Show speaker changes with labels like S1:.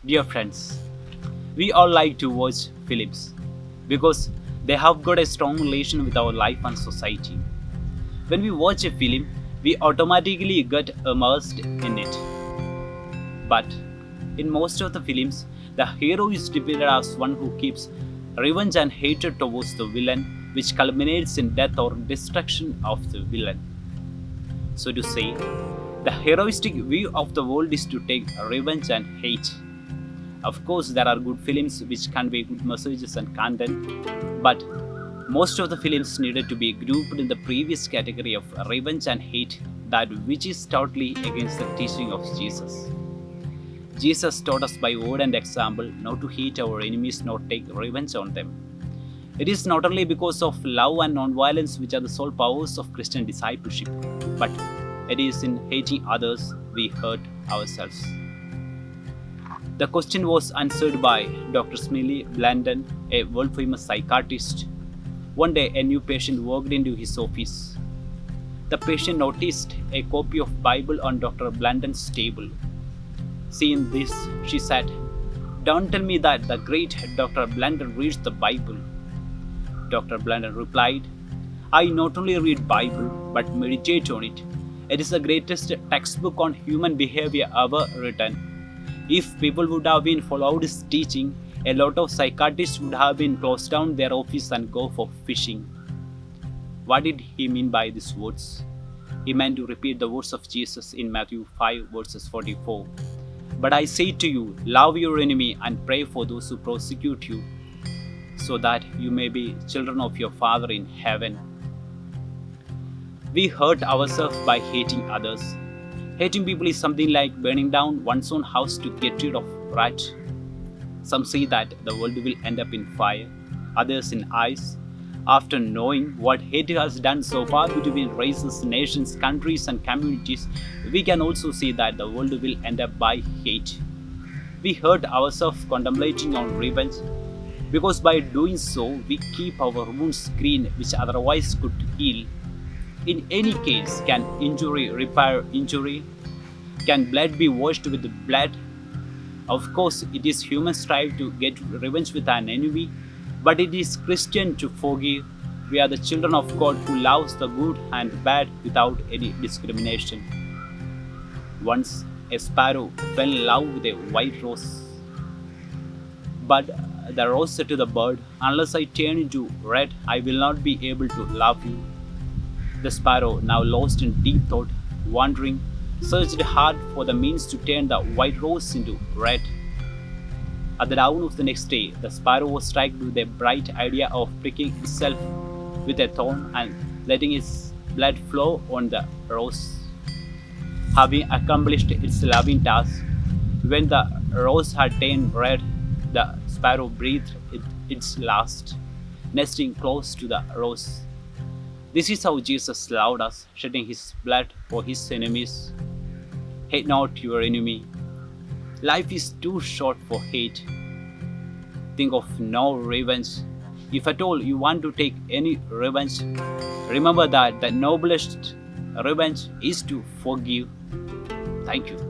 S1: Dear friends, we all like to watch films because they have got a strong relation with our life and society. When we watch a film, we automatically get immersed in it. But in most of the films, the hero is depicted as one who keeps revenge and hatred towards the villain, which culminates in death or destruction of the villain. So to say, the heroistic view of the world is to take revenge and hate. Of course, there are good films which convey good messages and content, but most of the films needed to be grouped in the previous category of revenge and hate, that which is totally against the teaching of Jesus. Jesus taught us by word and example not to hate our enemies nor take revenge on them. It is not only because of love and non-violence which are the sole powers of Christian discipleship, but it is in hating others we hurt ourselves. The question was answered by Dr. Smiley Blandon, a world-famous psychiatrist. One day, a new patient walked into his office. The patient noticed a copy of Bible on Dr. Blandon's table. Seeing this, she said, "Don't tell me that the great Dr. Blandon reads the Bible." Dr. Blandon replied, "I not only read Bible, but meditate on it. It is the greatest textbook on human behavior ever written. If people would have been followed his teaching, a lot of psychiatrists would have been closed down their office and go for fishing." What did he mean by these words? He meant to repeat the words of Jesus in Matthew 5 verses 44. "But I say to you, love your enemy and pray for those who persecute you, so that you may be children of your Father in heaven." We hurt ourselves by hating others. Hating people is something like burning down one's own house to get rid of rat. Some say that the world will end up in fire, others in ice. After knowing what hate has done so far between races, nations, countries, and communities, we can also see that the world will end up by hate. We hurt ourselves contemplating on revenge, because by doing so, we keep our wounds green, which otherwise could heal. In any case, can injury repair injury? Can blood be washed with blood? Of course, it is human strive to get revenge with an enemy, but it is Christian to forgive. We are the children of God who loves the good and bad without any discrimination. Once, a sparrow fell in love with a white rose. But the rose said to the bird, "Unless I turn into red, I will not be able to love you." The sparrow, now lost in deep thought, wandering, searched hard for the means to turn the white rose into red. At the dawn of the next day, the sparrow was struck with a bright idea of pricking itself with a thorn and letting its blood flow on the rose. Having accomplished its loving task, when the rose had turned red, the sparrow breathed its last, nesting close to the rose. This is how Jesus loved us, shedding his blood for his enemies. Hate not your enemy. Life is too short for hate. Think of no revenge. If at all you want to take any revenge, remember that the noblest revenge is to forgive. Thank you.